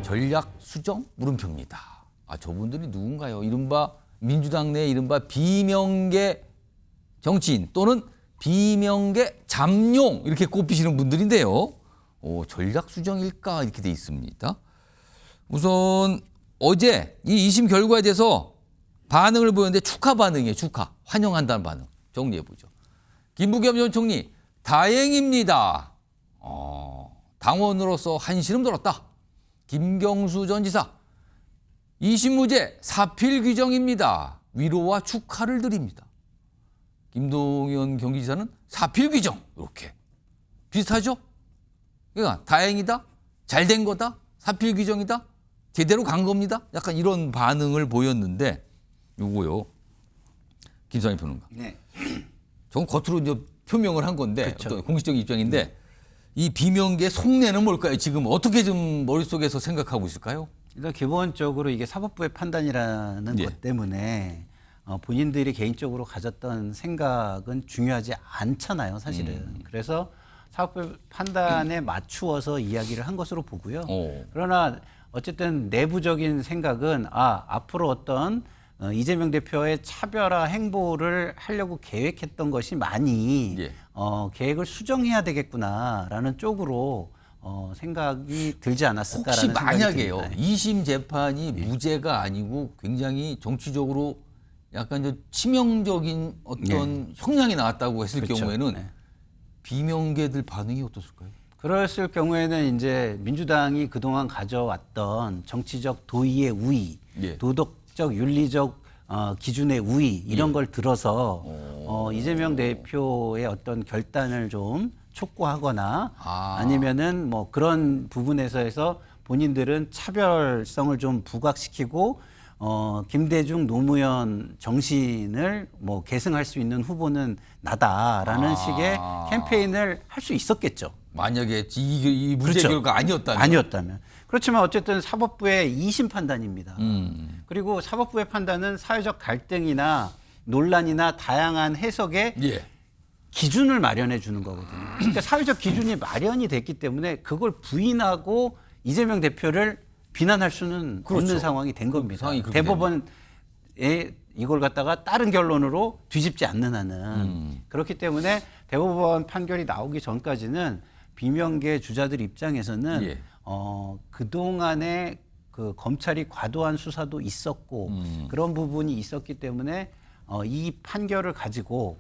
전략 수정 물음표입니다. 아, 저분들이 누군가요? 이른바 민주당 내 이른바 비명계 정치인 또는 비명계 잠룡 이렇게 꼽히시는 분들인데요. 전략 수정일까 이렇게 돼 있습니다. 우선 어제 이 2심 결과에 대해서 반응을 보였는데 축하 반응이에요. 축하. 환영한다는 반응. 정리해 보죠. 김부겸 전 총리 다행입니다. 당원으로서 한시름 들었다. 김경수 전 지사 2심 무죄 사필 규정입니다. 위로와 축하를 드립니다. 김동연 경기지사는 사필 규정 이렇게 비슷하죠? 그러니까 다행이다, 잘된 거다, 사필 규정이다, 제대로 간 겁니다. 약간 이런 반응을 보였는데 요거요. 김상희 평론가. 네. 저건 겉으로 이제 표명을 한 건데 그쵸. 어떤 공식적인 입장인데 이 비명계 속내는 뭘까요? 지금 어떻게 좀 머릿속에서 생각하고 있을까요? 일단 기본적으로 이게 사법부의 판단이라는 예. 것 때문에 본인들이 개인적으로 가졌던 생각은 중요하지 않잖아요, 사실은. 그래서 사법부 판단에 맞추어서 이야기를 한 것으로 보고요. 그러나 어쨌든 내부적인 생각은 앞으로 어떤 이재명 대표의 차별화 행보를 하려고 계획했던 것이 많이 예. 계획을 수정해야 되겠구나라는 쪽으로 생각이 들지 않았을까라는 혹시 생각이 만약에요. 듭니다. 2심 재판이 무죄가 아니고 굉장히 정치적으로 약간 좀 치명적인 어떤 형량이 나왔다고 했을 그렇죠. 경우에는 네. 비명계들 반응이 어떻을까요? 그랬을 경우에는 이제 민주당이 그동안 가져왔던 정치적 도의의 우위, 예. 도덕적 윤리적 기준의 우위 이런 예. 걸 들어서 이재명 대표의 어떤 결단을 좀 촉구하거나 아니면은 뭐 그런 부분에서 해서 본인들은 차별성을 좀 부각시키고 김대중 노무현 정신을 뭐 계승할 수 있는 후보는 나다라는 식의 캠페인을 할 수 있었겠죠. 만약에 이 무죄 그렇죠. 결과 아니었다면. 아니었다면. 그렇지만 어쨌든 사법부의 2심 판단입니다. 그리고 사법부의 판단은 사회적 갈등이나 논란이나 다양한 해석의 예. 기준을 마련해 주는 거거든요. 그러니까 사회적 기준이 마련이 됐기 때문에 그걸 부인하고 이재명 대표를 비난할 수는 그렇죠. 없는 상황이 된 겁니다. 상황이 그렇게 대법원에 이걸 갖다가 다른 결론으로 뒤집지 않는 한은 그렇기 때문에 대법원 판결이 나오기 전까지는 비명계 주자들 입장에서는 예. 그동안에 그 검찰이 과도한 수사도 있었고 그런 부분이 있었기 때문에 이 판결을 가지고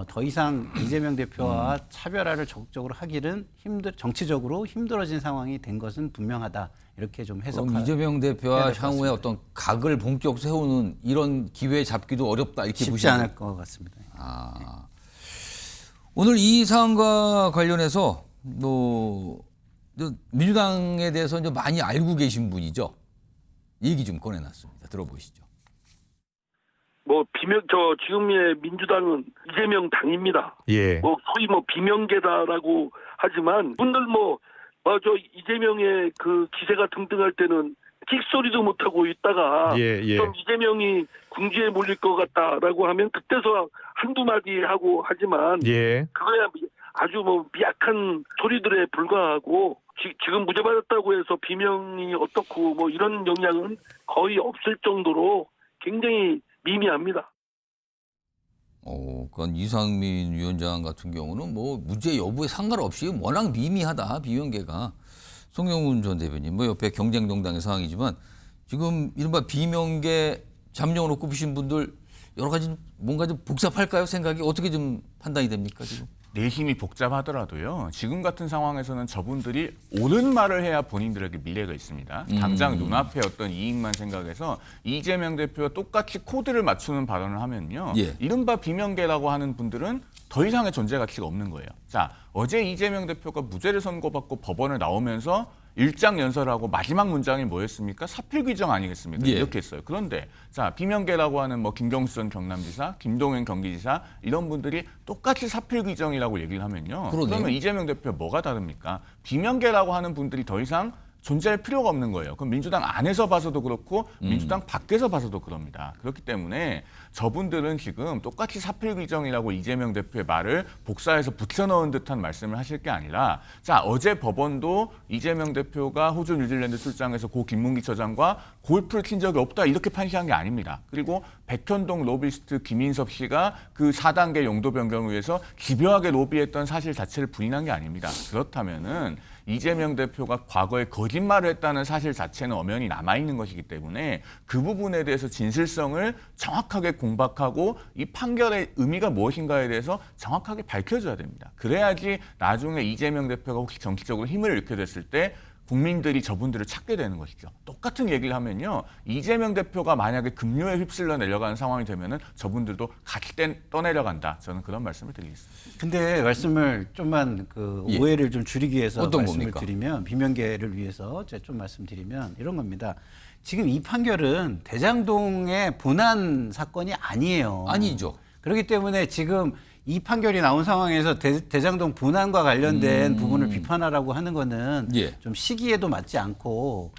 더 이상 이재명 대표와 차별화를 적극적으로 하기는 정치적으로 힘들어진 상황이 된 것은 분명하다. 이렇게 좀 그럼 해석할 이재명 대표와 해야 될것 향후에 같습니다. 어떤 각을 본격 세우는 이런 기회 잡기도 어렵다 이렇게 쉽지 보시면 않을 것 같습니다. 오늘 이 사안과 관련해서 민주당에 대해서 이제 많이 알고 계신 분이죠. 얘기 좀 꺼내놨습니다. 들어보시죠. 지금의 민주당은 이재명 당입니다. 예. 소위 비명계다라고 하지만 분들 이재명의 그 기세가 등등할 때는 끽소리도 못하고 있다가 예. 좀 이재명이 궁지에 몰릴 것 같다라고 하면 그때서 한두 마디 하고 하지만 예. 그거야 아주 미약한 소리들에 불과하고 지금 무죄 받았다고 해서 비명이 어떻고 이런 영향은 거의 없을 정도로 굉장히 미미합니다. 그건 이상민 위원장 같은 경우는 무죄 여부에 상관없이 워낙 미미하다 비명계가. 송영훈 전 대변인 옆에 경쟁정당의 상황이지만 지금 이른바 비명계 잠룡으로 꼽히신 분들 여러 가지 뭔가 좀 복잡할까요? 생각이 어떻게 좀 판단이 됩니까 지금? 내심이 복잡하더라도요. 지금 같은 상황에서는 저분들이 옳은 말을 해야 본인들에게 미래가 있습니다. 당장 눈앞에 어떤 이익만 생각해서 이재명 대표와 똑같이 코드를 맞추는 발언을 하면요. 예. 이른바 비명계라고 하는 분들은 더 이상의 존재 가치가 없는 거예요. 자, 어제 이재명 대표가 무죄를 선고받고 법원을 나오면서 일장연설하고 마지막 문장이 뭐였습니까? 사필 규정 아니겠습니까? 예. 이렇게 했어요. 그런데 자, 비명계라고 하는 김경수 전 경남지사, 김동연 경기지사 이런 분들이 똑같이 사필 규정이라고 얘기를 하면요. 그러네요. 그러면 이재명 대표 뭐가 다릅니까? 비명계라고 하는 분들이 더 이상 존재할 필요가 없는 거예요. 그럼 민주당 안에서 봐서도 그렇고 민주당 밖에서 봐서도 그럽니다. 그렇기 때문에 저분들은 지금 똑같이 사필 규정이라고 이재명 대표의 말을 복사해서 붙여넣은 듯한 말씀을 하실 게 아니라 자 어제 법원도 이재명 대표가 호주 뉴질랜드 출장에서 고 김문기 처장과 골프를 친 적이 없다 이렇게 판시한 게 아닙니다. 그리고 백현동 로비스트 김인섭 씨가 그 4단계 용도 변경을 위해서 집요하게 로비했던 사실 자체를 부인한 게 아닙니다. 그렇다면은 이재명 대표가 과거에 거짓말을 했다는 사실 자체는 엄연히 남아있는 것이기 때문에 그 부분에 대해서 진실성을 정확하게 공박하고 이 판결의 의미가 무엇인가에 대해서 정확하게 밝혀줘야 됩니다. 그래야지 나중에 이재명 대표가 혹시 정치적으로 힘을 잃게 됐을 때 국민들이 저분들을 찾게 되는 것이죠. 똑같은 얘기를 하면요. 이재명 대표가 만약에 급료에 휩쓸려 내려가는 상황이 되면은 저분들도 같이 떠내려간다. 저는 그런 말씀을 드리겠습니다. 근데 말씀을 좀만 그 예. 오해를 좀 줄이기 위해서 어떤 말씀을 겁니까? 드리면 비명계를 위해서 제가 좀 말씀드리면 이런 겁니다. 지금 이 판결은 대장동의 본안 사건이 아니에요. 아니죠. 그렇기 때문에 지금 이 판결이 나온 상황에서 대장동 본안과 관련된 부분을 비판하라고 하는 거는 예. 좀 시기에도 맞지 않고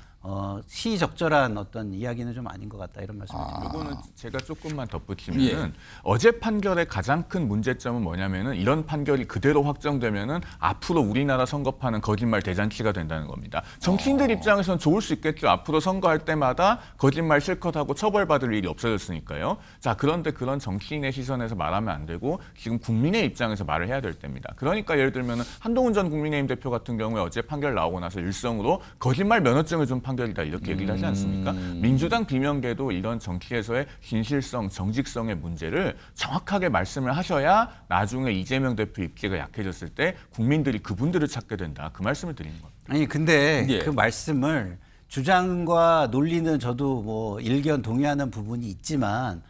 시적절한 어떤 이야기는 좀 아닌 것 같다 이런 말씀을 드립니다. 이거는 제가 조금만 덧붙이면은 어제 판결의 가장 큰 문제점은 뭐냐면은 이런 판결이 그대로 확정되면은 앞으로 우리나라 선거판은 거짓말 대잔치가 된다는 겁니다. 정치인들 입장에서는 좋을 수 있겠죠. 앞으로 선거할 때마다 거짓말 실컷 하고 처벌받을 일이 없어졌으니까요. 자, 그런데 그런 정치인의 시선에서 말하면 안 되고 지금 국민의 입장에서 말을 해야 될 때입니다. 그러니까 예를 들면은 한동훈 전 국민의힘 대표 같은 경우에 어제 판결 나오고 나서 일성으로 거짓말 면허증을 준 판결이다 이렇게 얘기를 하지 않습니까? 민주당 비명계도 이런 정치에서의 진실성, 정직성의 문제를 정확하게 말씀을 하셔야 나중에 이재명 대표 입지가 약해졌을 때 국민들이 그분들을 찾게 된다. 그 말씀을 드리는 겁니다. 아니 근데 예. 그 말씀을 주장과 논리는 저도 뭐 일견 동의하는 부분이 있지만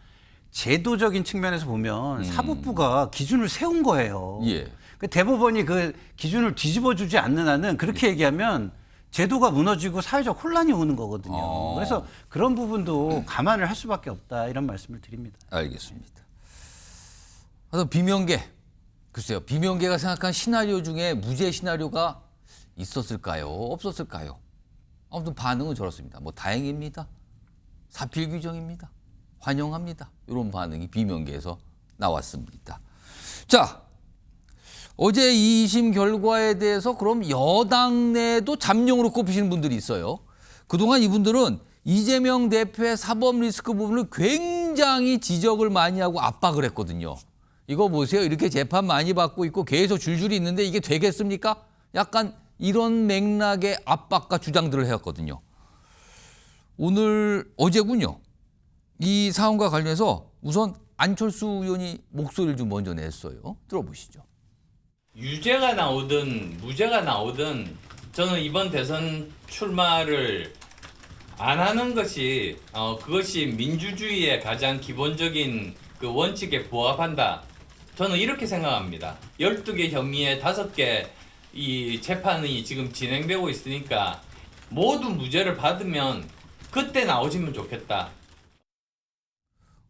제도적인 측면에서 보면 사법부가 기준을 세운 거예요. 예. 그 대법원이 그 기준을 뒤집어주지 않는 한은 그렇게 얘기하면 제도가 무너지고 사회적 혼란이 오는 거거든요. 그래서 그런 부분도 감안을 할 수밖에 없다 이런 말씀을 드립니다. 알겠습니다. 그래서 비명계, 글쎄요. 비명계가 생각한 시나리오 중에 무죄 시나리오가 있었을까요? 없었을까요? 아무튼 반응은 저렇습니다. 뭐 다행입니다. 사필 규정입니다. 환영합니다. 이런 반응이 비명계에서 나왔습니다. 자, 어제 2심 결과에 대해서 그럼 여당 내에도 잠룡으로 꼽히시는 분들이 있어요. 그동안 이분들은 이재명 대표의 사법 리스크 부분을 굉장히 지적을 많이 하고 압박을 했거든요. 이거 보세요. 이렇게 재판 많이 받고 있고 계속 줄줄이 있는데 이게 되겠습니까? 약간 이런 맥락의 압박과 주장들을 해왔거든요. 어제군요. 이 사안과 관련해서 우선 안철수 의원이 목소리를 좀 먼저 냈어요. 들어보시죠. 유죄가 나오든 무죄가 나오든 저는 이번 대선 출마를 안 하는 것이 그것이 민주주의의 가장 기본적인 그 원칙에 부합한다. 저는 이렇게 생각합니다. 12개 혐의에 5개 이 재판이 지금 진행되고 있으니까 모두 무죄를 받으면 그때 나오시면 좋겠다.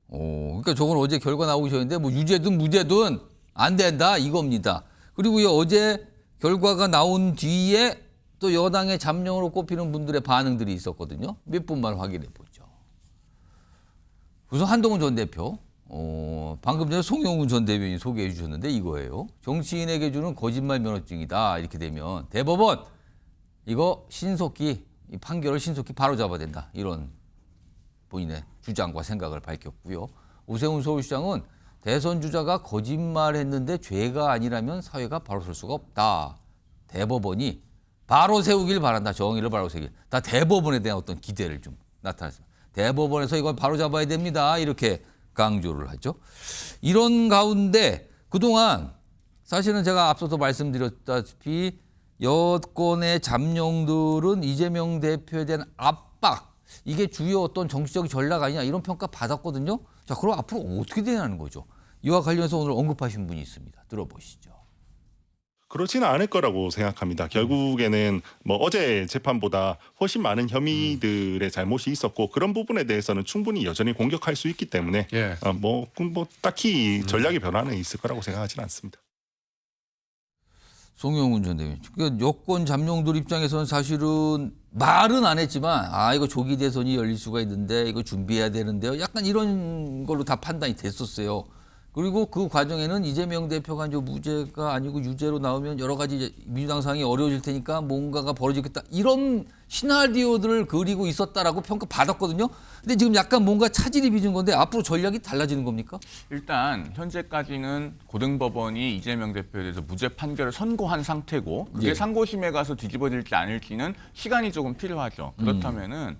그러니까 저건 어제 결과 나오셨는데 뭐 유죄든 무죄든 안 된다 이겁니다. 그리고요 어제 결과가 나온 뒤에 또 여당의 잠룡으로 꼽히는 분들의 반응들이 있었거든요. 몇 분만 확인해 보죠. 우선 한동훈 전 대표, 방금 전에 송영훈 전 대변인이 소개해 주셨는데 이거예요. 정치인에게 주는 거짓말 면허증이다. 이렇게 되면 대법원 이거 신속히 이 판결을 신속히 바로잡아야 된다. 이런 본인의 주장과 생각을 밝혔고요. 오세훈 서울시장은 대선 주자가 거짓말했는데 죄가 아니라면 사회가 바로 설 수가 없다. 대법원이 바로 세우길 바란다. 정의를 바로 세우길. 다 대법원에 대한 어떤 기대를 좀 나타냈습니다. 대법원에서 이걸 바로 잡아야 됩니다. 이렇게 강조를 하죠. 이런 가운데 그동안 사실은 제가 앞서서 말씀드렸다시피 여권의 잠룡들은 이재명 대표에 대한 압박 이게 주요 어떤 정치적 전략 아니냐 이런 평가 받았거든요. 자, 그럼 앞으로 어떻게 되냐는 거죠. 이와 관련해서 오늘 언급하신 분이 있습니다. 들어보시죠. 그렇지는 않을 거라고 생각합니다. 결국에는 뭐 어제 재판보다 훨씬 많은 혐의들의 잘못이 있었고 그런 부분에 대해서는 충분히 여전히 공격할 수 있기 때문에 뭐 딱히 전략의 변화는 있을 거라고 생각하지는 않습니다. 송영훈 전 대변인. 그러니까 여권 잠룡들 입장에서는 사실은 말은 안 했지만 이거 조기 대선이 열릴 수가 있는데 이거 준비해야 되는데요. 약간 이런 걸로 다 판단이 됐었어요. 그리고 그 과정에는 이재명 대표가 이제 무죄가 아니고 유죄로 나오면 여러 가지 이제 민주당 상황이 어려워질 테니까 뭔가가 벌어지겠다. 이런 시나리오들을 그리고 있었다라고 평가받았거든요. 근데 지금 약간 뭔가 차질이 빚은 건데 앞으로 전략이 달라지는 겁니까? 일단 현재까지는 고등법원이 이재명 대표에 대해서 무죄 판결을 선고한 상태고 그게 예. 상고심에 가서 뒤집어질지 않을지는 시간이 조금 필요하죠. 그렇다면은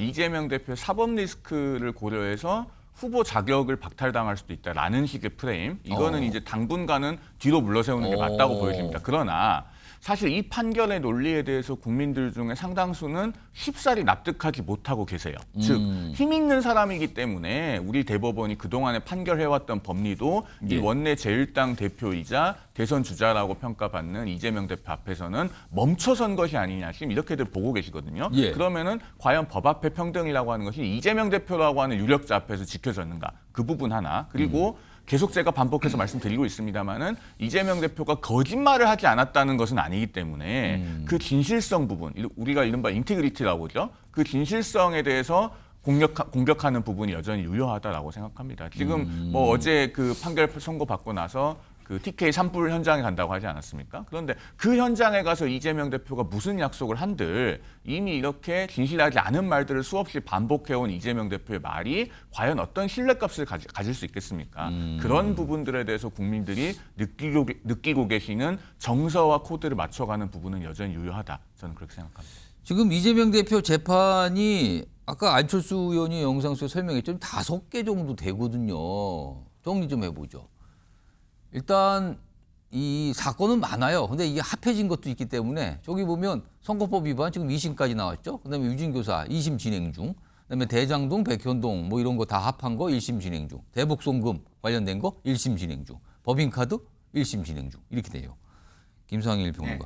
이재명 대표의 사법 리스크를 고려해서 후보 자격을 박탈당할 수도 있다라는 식의 프레임. 이거는 이제 당분간은 뒤로 물러세우는 게 맞다고 보여집니다. 그러나 사실 이 판결의 논리에 대해서 국민들 중에 상당수는 쉽사리 납득하지 못하고 계세요. 즉, 힘 있는 사람이기 때문에 우리 대법원이 그동안에 판결해왔던 법리도 이 원내 제1당 대표이자 대선 주자라고 평가받는 이재명 대표 앞에서는 멈춰선 것이 아니냐 지금 이렇게들 보고 계시거든요. 예. 그러면은 과연 법 앞에 평등이라고 하는 것이 이재명 대표라고 하는 유력자 앞에서 지켜졌는가? 그 부분 하나. 그리고 계속 제가 반복해서 말씀드리고 있습니다만은 이재명 대표가 거짓말을 하지 않았다는 것은 아니기 때문에 그 진실성 부분, 우리가 이른바 인티그리티라고 그러죠. 그 진실성에 대해서 공격하는 부분이 여전히 유효하다라고 생각합니다. 지금 뭐 어제 그 판결 선고 받고 나서 그 TK 산불 현장에 간다고 하지 않았습니까? 그런데 그 현장에 가서 이재명 대표가 무슨 약속을 한들 이미 이렇게 진실하지 않은 말들을 수없이 반복해온 이재명 대표의 말이 과연 어떤 신뢰값을 가질 수 있겠습니까? 그런 부분들에 대해서 국민들이 느끼고 계시는 정서와 코드를 맞춰가는 부분은 여전히 유효하다. 저는 그렇게 생각합니다. 지금 이재명 대표 재판이 아까 안철수 의원이 영상 속에 설명했죠. 5개 정도 되거든요. 정리 좀 해보죠. 일단 이 사건은 많아요. 근데 이게 합해진 것도 있기 때문에 저기 보면 선거법 위반 지금 2심까지 나왔죠. 그다음에 유진교사 2심 진행 중. 그다음에 대장동, 백현동 뭐 이런 거 다 합한 거 1심 진행 중. 대북송금 관련된 거 1심 진행 중. 법인카드 1심 진행 중. 이렇게 돼요. 김상일 평론가.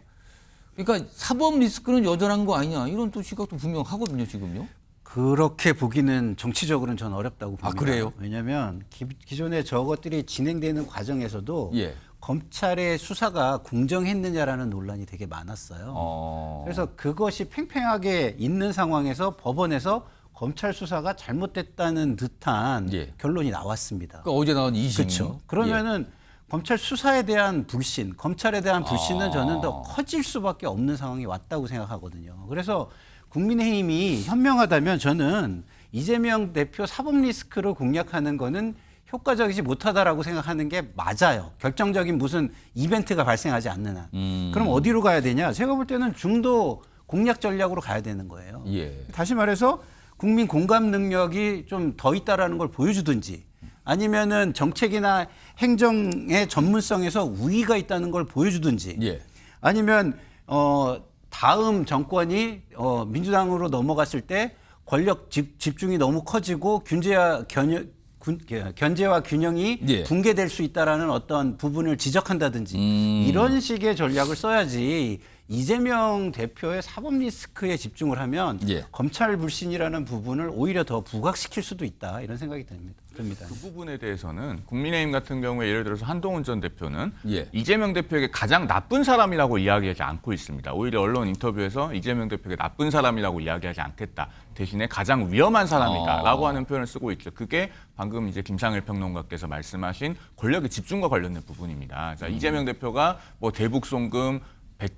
그러니까 사법 리스크는 여전한 거 아니냐 이런 또 시각도 분명하거든요 지금요. 그렇게 보기는 정치적으로는 저는 어렵다고 봅니다. 그래요? 왜냐하면 기존에 저것들이 진행되는 과정에서도 예. 검찰의 수사가 공정했느냐라는 논란이 되게 많았어요. 그래서 그것이 팽팽하게 있는 상황에서 법원에서 검찰 수사가 잘못됐다는 듯한 예. 결론이 나왔습니다. 그러니까 어제 나온 2심. 그렇죠. 그러면은 검찰 수사에 대한 불신, 검찰에 대한 불신은 저는 더 커질 수밖에 없는 상황이 왔다고 생각하거든요. 그래서 국민의힘이 현명하다면 저는 이재명 대표 사법 리스크를 공략하는 거는 효과적이지 못하다라고 생각하는 게 맞아요. 결정적인 무슨 이벤트가 발생하지 않는 한. 그럼 어디로 가야 되냐? 제가 볼 때는 중도 공략 전략으로 가야 되는 거예요. 예. 다시 말해서 국민 공감 능력이 좀 더 있다라는 걸 보여주든지 아니면은 정책이나 행정의 전문성에서 우위가 있다는 걸 보여주든지 예. 아니면 다음 정권이 민주당으로 넘어갔을 때 권력 집중이 너무 커지고 견제와 균형이 예. 붕괴될 수 있다라는 어떤 부분을 지적한다든지 이런 식의 전략을 써야지 이재명 대표의 사법 리스크에 집중을 하면 예. 검찰 불신이라는 부분을 오히려 더 부각시킬 수도 있다 이런 생각이 듭니다. 그 부분에 대해서는 국민의힘 같은 경우에 예를 들어서 한동훈 전 대표는 예. 이재명 대표에게 가장 나쁜 사람이라고 이야기하지 않고 있습니다. 오히려 언론 인터뷰에서 이재명 대표에게 나쁜 사람이라고 이야기하지 않겠다. 대신에 가장 위험한 사람이다라고 하는 표현을 쓰고 있죠. 그게 방금 이제 김상일 평론가께서 말씀하신 권력의 집중과 관련된 부분입니다. 자, 이재명 대표가 뭐 대북송금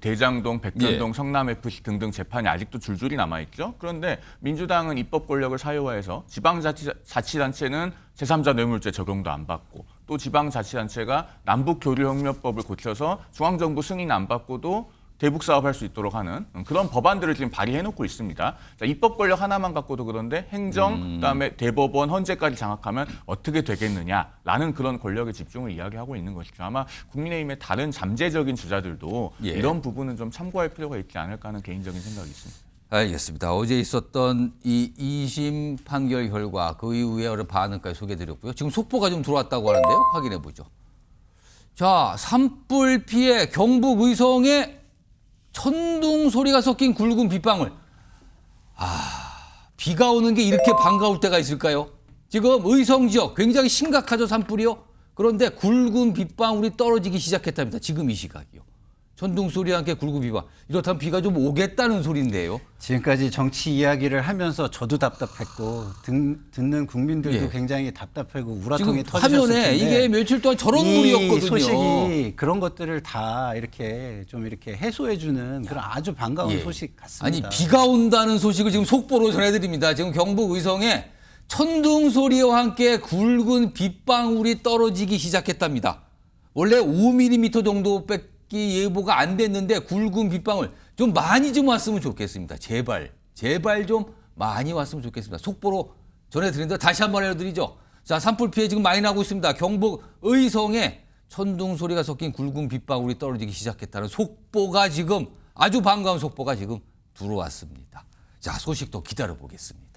대장동, 백현동, 예. 성남FC 등등 재판이 아직도 줄줄이 남아있죠. 그런데 민주당은 입법 권력을 사유화해서 지방자치단체는 제3자 뇌물죄 적용도 안 받고 또 지방자치단체가 남북교류협력법을 고쳐서 중앙정부 승인 안 받고도 대북 사업할 수 있도록 하는 그런 법안들을 지금 발의해놓고 있습니다. 자, 입법 권력 하나만 갖고도 그런데 행정, 그다음에 대법원, 헌재까지 장악하면 어떻게 되겠느냐라는 그런 권력의 집중을 이야기하고 있는 것이죠. 아마 국민의힘의 다른 잠재적인 주자들도 예. 이런 부분은 좀 참고할 필요가 있지 않을까 하는 개인적인 생각이 있습니다. 알겠습니다. 어제 있었던 이 2심 판결 결과 그 이후에 여러 반응까지 소개해드렸고요. 지금 속보가 좀 들어왔다고 하는데요. 확인해 보죠. 자, 산불 피해 경북 의성에 천둥 소리가 섞인 굵은 빗방울. 비가 오는 게 이렇게 반가울 때가 있을까요? 지금 의성 지역 굉장히 심각하죠, 산불이요. 그런데 굵은 빗방울이 떨어지기 시작했답니다. 지금 이 시각이요. 천둥 소리와 함께 굵은 비방. 이렇다면 비가 좀 오겠다는 소리인데요. 지금까지 정치 이야기를 하면서 저도 답답했고 듣는 국민들도 예. 굉장히 답답하고 지금 우라통이 터지셨을 화면에 텐데 이게 며칠 동안 저런 이 물이었거든요. 소식이 그런 것들을 다 이렇게 좀 이렇게 해소해주는 그런 아주 반가운 예. 소식 같습니다. 아니 비가 온다는 소식을 지금 속보로 전해드립니다. 지금 경북 의성에 천둥 소리와 함께 굵은 빗방울이 떨어지기 시작했답니다. 원래 5mm 정도밖에 예보가 안 됐는데 굵은 빗방울 좀 많이 좀 왔으면 좋겠습니다. 제발 좀 많이 왔으면 좋겠습니다. 속보로 전해드린다. 다시 한번 알려드리죠. 자, 산불 피해 지금 많이 나고 있습니다. 경북 의성에 천둥 소리가 섞인 굵은 빗방울이 떨어지기 시작했다는 속보가 지금 아주 반가운 속보가 지금 들어왔습니다. 자, 소식 더 기다려 보겠습니다.